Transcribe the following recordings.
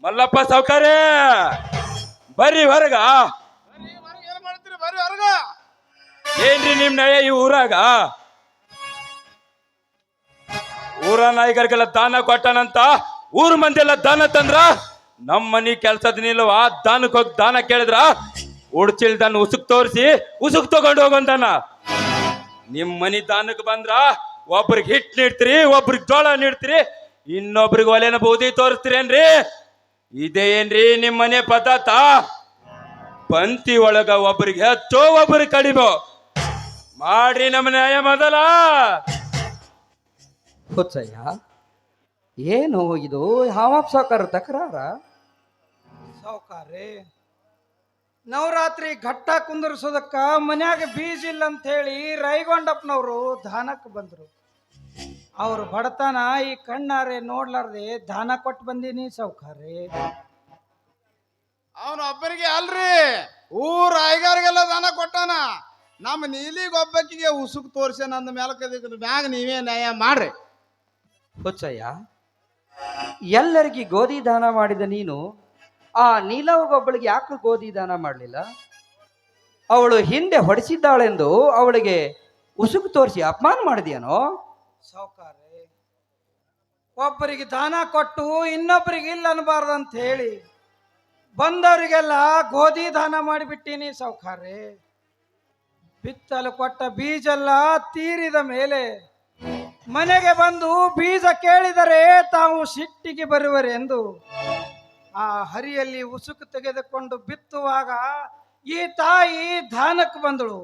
ಮಲ್ಲಪ್ಪ ಸಾವ್ಕಾರ ಬರ್ರಿ ಹೊರಗ. ಏನ್ ಮಾಡ್ತೀರಿ? ಬರ್ರಿ ಹೊರಗ. ಏನ್ರಿ ನಿಮ್ ನಯ ಈ ಊರಾಗ? ಊರ ನಾಯಿಗರಿಗೆಲ್ಲ ದಾನ ಕೊಟ್ಟನಂತ ಊರ್ ಮಂದಿ ಎಲ್ಲ ದಾನ ತಂದ್ರ, ನಮ್ ಮನಿ ಕೆಲ್ಸದ ನಿಲ್ವ ದಾನಕ್ ಹೋಗಿ ದಾನ ಕೇಳಿದ್ರ ಉಡ್ಚಿಲ್ ದಾನ ಉಸುಕ್ ತೋರಿಸಿ ಉಸುಕ್ ತಗೊಂಡು ಹೋಗಂತಾನ. ನಿಮ್ ಮನಿ ದಾನಕ್ ಬಂದ್ರ ಒಬ್ರಿಗೆ ಹಿಟ್ ನೀಡ್ತೀರಿ, ಒಬ್ರಿಗೆ ಜೋಳ ನೀಡ್ತೀರಿ, ಇನ್ನೊಬ್ರಿಗೆ ಒಲೆನ ಬೂದಿ ತೋರಿಸ್ತೀರೇನ್ರಿ? ಇದೇ ಏನ್ರಿ ನಿಮ್ ಮನೆ ಪದಾರ್ಥ? ಪಂಕ್ತಿ ಒಳಗ ಒಬ್ರಿಗೆ ಹೆಚ್ಚೋ ಒಬ್ರಿಗೆ ಕಡಿಮೆ ಮಾಡ್ರಿ ನಮ್ಮ ನ್ಯಾಯ ಮೊದಲ. ಹುಚ್ಚಯ್ಯ, ಏನು ಇದು ಹಾವಾಪ್ ಸಾವುಕಾರ ತಕರಾರ? ಸಾವುಕಾರ್ರಿ, ನವರಾತ್ರಿ ಘಟ್ಟ ಕುಂದರ್ಸೋದಕ್ಕ ಮನ್ಯಾಗ ಬೀಜ ಇಲ್ಲ ಅಂತ ಹೇಳಿ ರೈಗೊಂಡಪ್ಪನವರು ದಾನಕ್ಕೆ ಬಂದ್ರು. ಅವ್ರ ಬಡತನ ಈ ಕಣ್ಣಾರೆ ನೋಡ್ಲಾರ್ದೆ ದಾನ ಕೊಟ್ಟು ಬಂದೀನಿ ಸಾವುಕಾರ್ರಿ. ಅವನು ಒಬ್ಬರಿಗೆ ಅಲ್ರಿ, ಊರ್ ಐಗಾರಿಗೆಲ್ಲ ದಾನ ಕೊಟ್ಟಾನ. ನಮ್ಮ ನೀಲಿಗೊಬ್ಬಕ್ಕಿಗೆ ಉಸುಕ್ ತೋರ್ಸ ನಂದ ಮೇಲಕ್ಕದ ಮ್ಯಾಗ ನೀವೇ ನ್ಯಾಯ ಮಾಡ್ರಿ. ಹುಚ್ಚಯ್ಯ, ಎಲ್ಲರಿಗೆ ಗೋಧಿ ದಾನ ಮಾಡಿದ ನೀನು ಆ ನೀಲವಗೊಬ್ಬಳಿಗೆ ಯಾಕೆ ಗೋಧಿ ದಾನ ಮಾಡಲಿಲ್ಲ? ಅವಳು ಹಿಂದೆ ಹೊಡೆಸಿದ್ದಾಳೆಂದು ಅವಳಿಗೆ ಉಸುಕು ತೋರಿಸಿ ಅಪಮಾನ ಮಾಡಿದ್ಯಾನೋ? ಸಾವುಕಾರ್ರಿ, ಒಬ್ಬರಿಗೆ ದಾನ ಕೊಟ್ಟು ಇನ್ನೊಬ್ಬರಿಗೆ ಇಲ್ಲ ಅನ್ಬಾರ್ದಂತ ಹೇಳಿ ಬಂದವರಿಗೆಲ್ಲ ಗೋಧಿ ದಾನ ಮಾಡಿಬಿಟ್ಟೀನಿ ಸಾವುಕಾರ್ರಿ. ಬಿತ್ತಲು ಕೊಟ್ಟ ಬೀಜೆಲ್ಲ ತೀರಿದ ಮೇಲೆ ಮನೆಗೆ ಬಂದು ಬೀಜ ಕೇಳಿದರೆ ತಾವು ಸಿಟ್ಟಿಗೆ ಬರುವರೆಂದು ಆ ಹರಿಯಲ್ಲಿ ಉಸುಕು ತೆಗೆದುಕೊಂಡು ಬಿತ್ತುವಾಗ ಈ ತಾಯಿ ದಾನಕ್ಕೆ ಬಂದಳು.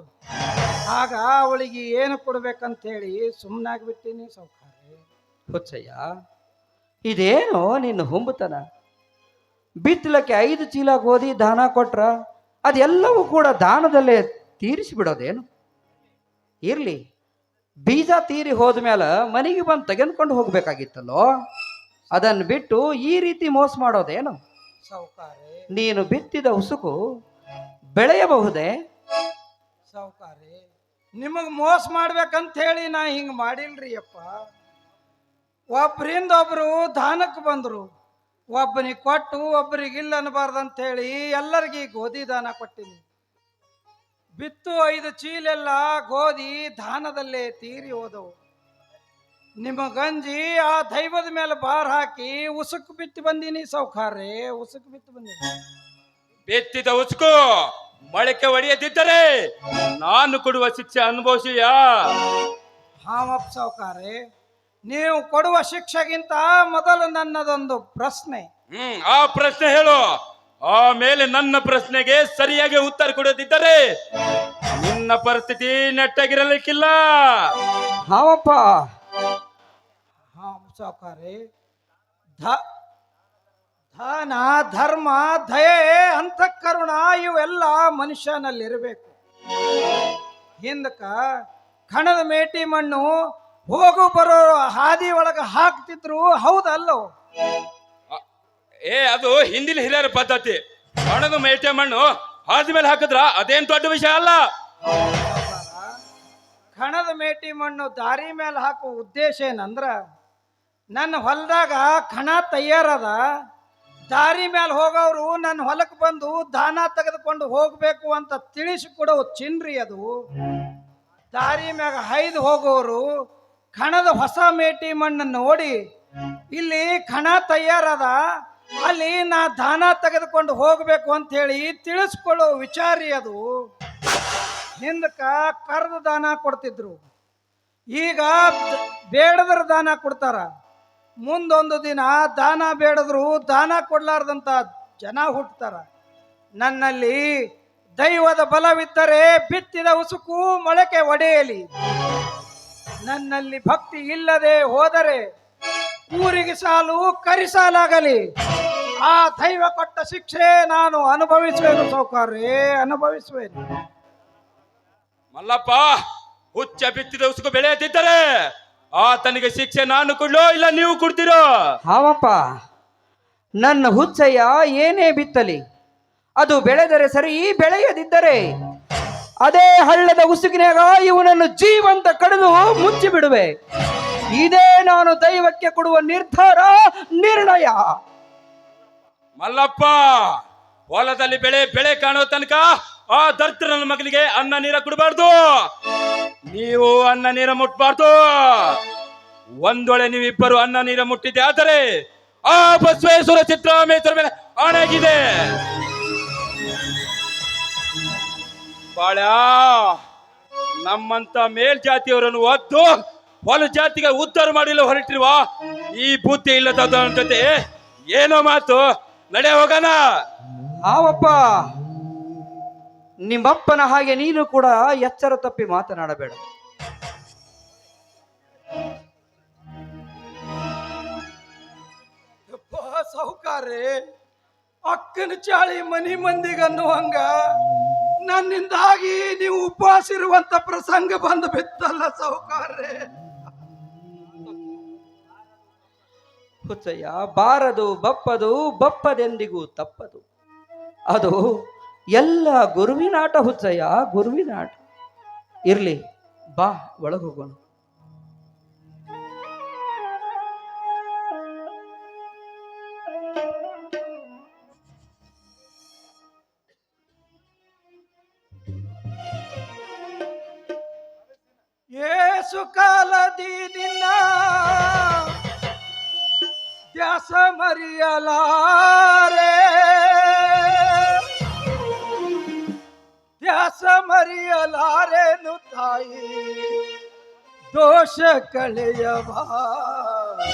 ಆಗ ಅವಳಿಗೆ ಏನು ಕೊಡ್ಬೇಕಂತ ಹೇಳಿ ಸುಮ್ಮನಾಗ್ಬಿಟ್ಟಿನಿ ಸಾವುಕಾರ್ರಿ. ಹುಚ್ಚಯ್ಯ, ಇದೇನೋ ನಿನ್ನ ಹುಂಬತನ? ಬಿತ್ತಲಕ್ಕೆ 5 ಚೀಲ ಗೋಧಿ ದಾನ ಕೊಟ್ರ ಅದೆಲ್ಲವೂ ಕೂಡ ದಾನದಲ್ಲೇ ತೀರಿಸಿ ಬಿಡೋದೇನು? ಇರ್ಲಿ, ಬೀಜ ತೀರಿ ಹೋದ್ಮೇಲೆ ಮನೆಗೆ ಬಂದು ತೆಗೆದುಕೊಂಡು ಹೋಗ್ಬೇಕಾಗಿತ್ತಲ್ಲೋ, ಅದನ್ನು ಬಿಟ್ಟು ಈ ರೀತಿ ಮೋಸ ಮಾಡೋದೇನು? ಸಾವುಕಾರ್ರಿ, ನೀನು ಬಿತ್ತಿದ ಉಸುಕು ಬೆಳೆಯಬಹುದೇ? ಸಾವುಕಾರ್ರಿ, ನಿಮಗ್ ಮೋಸ ಮಾಡ್ಬೇಕಂತ ಹೇಳಿ ನಾ ಹಿಂಗ್ ಮಾಡಿಲ್ರಿ ಅಪ್ಪ. ಒಬ್ರಿಂದ ಒಬ್ರು ದಾನಕ್ಕೆ ಬಂದ್ರು, ಒಬ್ಬನಿಗೆ ಕೊಟ್ಟು ಒಬ್ಬರಿಗೆ ಇಲ್ಲ ಅನ್ಬಾರ್ದಂತ ಹೇಳಿ ಎಲ್ಲರಿಗೆ ಗೋಧಿ ದಾನ ಕೊಟ್ಟಿನಿ. ಬಿತ್ತು 5 ಚೀಲೆಲ್ಲ ಗೋಧಿ ದಾನದಲ್ಲೇ ತೀರಿ ಹೋದವು. ನಿಮ್ಮ ಗಂಜಿ ಆ ದೈವದ ಮೇಲೆ ಬಾರ್ ಹಾಕಿ ಉಸುಕು ಬಿತ್ತು ಬಂದೀನಿ ಸಾವುಕಾರ್ರಿ, ಉಸುಕು ಬಿತ್ತು ಬಂದೀನಿ. ಬೆತ್ತಿದ ಉಸುಕು ಮೊಳಕೆ ಒಡೆಯದಿದ್ದರೆ ನಾನು ಕೊಡುವ ಶಿಕ್ಷೆ ಅನುಭವಿಸಿಯ? ಹಾಮಪ್ಪ ಸಾವುಕಾರ್ರಿ, ನೀವು ಕೊಡುವ ಶಿಕ್ಷೆಗಿಂತ ಮೊದಲು ನನ್ನದೊಂದು ಪ್ರಶ್ನೆ. ಆ ಪ್ರಶ್ನೆ ಹೇಳು. ಆಮೇಲೆ ನನ್ನ ಪ್ರಶ್ನೆಗೆ ಸರಿಯಾಗಿ ಉತ್ತರ ಕೊಡದಿದ್ದರೆ ನಿನ್ನ ಪರಿಸ್ಥಿತಿ ನೆಟ್ಟಾಗಿರಲಿಕ್ಕಿಲ್ಲ. ಹಾವಪ್ಪ. ಸಾವುಕಾರ್ರಿ, ದಾನ, ಧರ್ಮ, ದಯೆ, ಅಂತಃಕರುಣ ಇವೆಲ್ಲ ಮನುಷ್ಯನಲ್ಲಿರಬೇಕು. ಹಿಂದಕ ಕಣದ ಮೇಟಿ ಮಣ್ಣು ಹೋಗು ಬರೋ ಹಾದಿ ಒಳಗ ಹಾಕ್ತಿದ್ರು, ಹೌದಲ್ಲೋ? ಅದು ಹಿಂದಿನ ಹಿರಿಯರ ಪದ್ಧತಿ. ಹಣದ ಮೇಟೆ ಮಣ್ಣು ಆದ್ಮೇಲೆ ಹಾಕಿದ್ರ ಅದೇನ್ ದೊಡ್ಡ ವಿಷಯ ಅಲ್ಲ. ಕಣದ ಮೇಟಿ ಮಣ್ಣು ದಾರಿ ಮೇಲೆ ಹಾಕುವ ಉದ್ದೇಶ ಏನಂದ್ರ, ನನ್ನ ಹೊಲದಾಗ ಕಣ ತಯಾರದ, ದಾರಿ ಮೇಲೆ ಹೋಗೋರು ನನ್ನ ಹೊಲಕ್ಕೆ ಬಂದು ದಾನ ತೆಗೆದುಕೊಂಡು ಹೋಗ್ಬೇಕು ಅಂತ ತಿಳಿಸಿಕೊಡೋ ಚಿನ್ರಿ ಅದು. ದಾರಿ ಮ್ಯಾಗ ಹೈದು ಹೋಗೋರು ಕಣದ ಹೊಸ ಮೇಟಿ ಮಣ್ಣು ನೋಡಿ ಇಲ್ಲಿ ಕಣ ತಯಾರದ, ಅಲ್ಲಿ ನಾ ದಾನ ತೆಗೆದುಕೊಂಡು ಹೋಗ್ಬೇಕು ಅಂತ ಹೇಳಿ ತಿಳಿಸ್ಕೊಳ್ಳೋ ವಿಚಾರಿ ಅದು. ಹಿಂದಕ್ಕ ಕರ್ದ ದಾನ ಕೊಡ್ತಿದ್ರು, ಈಗ ಬೇಡದ್ರ ದಾನ ಕೊಡ್ತಾರ. ಮುಂದೊಂದು ದಿನ ದಾನ ಬೇಡದ್ರು ದಾನ ಕೊಡ್ಲಾರ್ದಂತ ಜನ ಹುಟ್ಟತಾರ. ನನ್ನಲ್ಲಿ ದೈವದ ಬಲವಿದ್ದರೆ ಬಿತ್ತಿದ ಉಸುಕು ಮೊಳಕೆ ಒಡೆಯಲಿ. ನನ್ನಲ್ಲಿ ಭಕ್ತಿ ಇಲ್ಲದೆ ಹೋದರೆ ಊರಿಗೆ ಸಾಲು ಕರಿಸಾಲಾಗಲಿ. ಆ ದೈವ ಕೊಟ್ಟ ಶಿಕ್ಷೆ ನಾನು ಅನುಭವಿಸುವೆನು ಸಾವುಕಾರ್ರಿ, ಅನುಭವಿಸುವೆನು. ಮಲ್ಲಪ್ಪ, ಹುಚ್ಚ ಬಿತ್ತಿದ ಉಸುಕು ಬೆಳೆಯದಿದ್ದರೆ ಆತನಿಗೆ ಶಿಕ್ಷೆ ನಾನು ಕೊಡ್ಲೋ ಇಲ್ಲ ನೀವು ಕೊಡ್ತೀರೋ? ಹಾವಪ್ಪ, ನನ್ನ ಹುಚ್ಚಯ್ಯ ಏನೇ ಬಿತ್ತಲಿ ಅದು ಬೆಳೆದರೆ ಸರಿ, ಬೆಳೆಯದಿದ್ದರೆ ಅದೇ ಹಳ್ಳದ ಉಸುಕಿನಾಗ ಇವನನ್ನು ಜೀವಂತ ಕಡಿದು ಮುಚ್ಚಿ ಬಿಡುವೆ. ಇದೇ ನಾನು ದೈವಕ್ಕೆ ಕೊಡುವ ನಿರ್ಧಾರ, ನಿರ್ಣಯ. ಮಲ್ಲಪ್ಪ, ಹೊಲದಲ್ಲಿ ಬೆಳೆ ಕಾಣೋ ತನಕ ಆ ದರ್ತ ನನ್ನ ಮಗನಿಗೆ ಅನ್ನ ನೀರ ಕುಡಬಾರ್ದು. ನೀವು ಅನ್ನ ನೀರ ಮುಟ್ಬಾರ್ದು. ಒಂದೊಳೆ ನೀವಿಬ್ಬರು ಅನ್ನ ನೀರ ಮುಟ್ಟಿದ್ದೆ ಆದರೆ ಆ ಬಸವೇಶ್ವರ ಸಿದ್ದರಾಮೇಶ್ವರ ಮೇಲೆ ಆಣೆಗಿದೆ. ಬಾಳ್ಯಾ, ನಮ್ಮಂತ ಮೇಲ್ಜಾತಿಯವರನ್ನು ಒದ್ದು ಹೊಲ ಜಾತಿಗೆ ಉದ್ಧಾರ ಮಾಡಿಲ್ಲ ಹೊರಟಿರುವ ಈ ಬುದ್ಧಿ ಇಲ್ಲದ ಜೊತೆ ಏನೋ ಮಾತು. ನಡೆ ಹೋಗೋಣ. ಹಾವಪ್ಪ, ನಿಮ್ಮಪ್ಪನ ಹಾಗೆ ನೀನು ಕೂಡ ಎಚ್ಚರ ತಪ್ಪಿ ಮಾತನಾಡಬೇಡ. ಸಾಹುಕಾರ್ರೆ, ಅಕ್ಕನ ಚಾಳಿ ಮನಿ ಮಂದಿಗನ್ನುವಂಗ ನನ್ನಿಂದಾಗಿ ನೀವು ಉಪವಾಸ ಇರುವಂತ ಪ್ರಸಂಗ ಬಂದು ಬಿತ್ತಲ್ಲ ಸಾಹುಕಾರ್ರೆ. ಹುಚ್ಚಯ್ಯ, ಬಾರದು ಬಪ್ಪದು, ಬಪ್ಪದೆಂದಿಗೂ ತಪ್ಪದು. ಅದು ಎಲ್ಲ ಗುರುವಿನಾಟ ಹುಚ್ಚಯ್ಯ, ಗುರುವಿನಾಟ. ಇರ್ಲಿ, ಬಾ ಒಳಗೆ ಹೋಗೋಣ. ಏಸು ಕಾಲದಿ ನಿನ್ನ ದ್ಯಾಸ ಮರಿಯಲಾರೆ, ದ್ಯಾಸ ಮರಿಯಲಾರೆನು ತಾಯಿ ದೋಷ ಕಳೆಯಬಾರದೆ.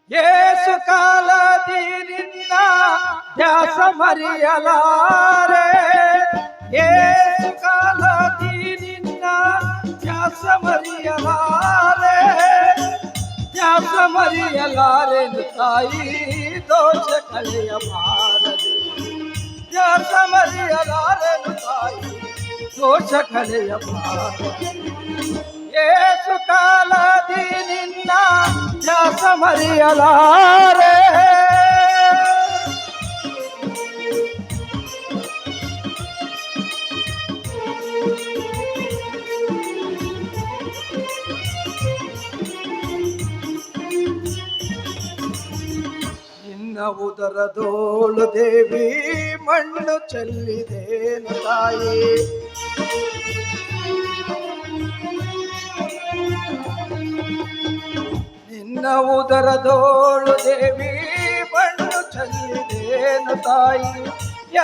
ಏಸು ಕಾಲದಿ ನಿನ್ನ ದ್ಯಾಸ ಮರಿಯಲಾರೆ, ಏಸು ಕಾಲದಿ ನಿನ್ನ ದ್ಯಾಸ ಮರಿಯಲಾರೆ, ದ್ಯಾಸ ಮರಿಯಲಾರೆನು ತಾಯಿ ದೋಷ ಕಳೆಯಬಾರದೆ. ದ್ಯಾಸ ಮರಿಯಲಾರೆನು ತಾಯಿ ದೋಷ ಕಳೆಯಬಾರದೆ. ಏಸು ಕಾಲದಿ ನಿನ್ನ ದ್ಯಾಸ ಮರಿಯಲಾರೆ. ನಿನ್ನ ಉದರದೋಳು ದೇವಿ ಮಣ್ಣು ಚೆಲ್ಲಿದೇನು ತಾಯಿ, ನಿನ್ನ ಉದರದೋಳು ದೇವಿ ಮಣ್ಣು ಚೆಲ್ಲಿದೇನು ತಾಯಿ.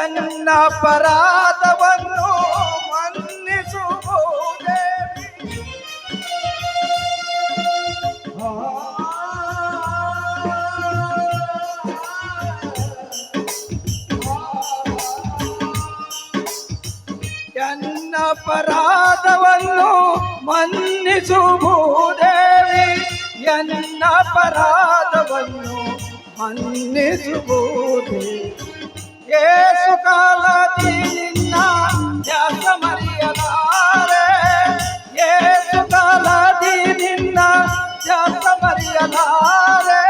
ಎನ್ನ ಅಪರಾಧವನ್ನು ಮನ್ನಿಸುವುದೇ ಎನ್ನ ಅಪರಾಧವನ್ನು ಮನ್ನಿಸು ಭೂದೇವಿ, ಎನ್ನ ಅಪರಾಧವನ್ನು ಮನ್ನಿಸು ಭೂದೇವಿ. ಏಸು ಕಾಲದಿ ನಿನ್ನ ದ್ಯಾಸ ಮರಿಯಲಾರೆ, ಏಸು ಕಾಲದಿ ನಿನ್ನ ದ್ಯಾಸ ಮರಿಯಲಾರೆ,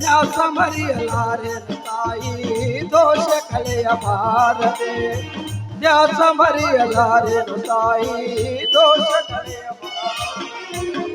ದ್ಯಾಸ ಮರಿಯಲಾರೆ ತಾಯಿ ದೋಷ ಕಳೆಯಬಾರದೆ. ದ್ಯಾಸ ಮರಿಯಲಾರೆನು ತಾಯಿ ದೋಷ ಕಳೆಯಬಾರದೆ.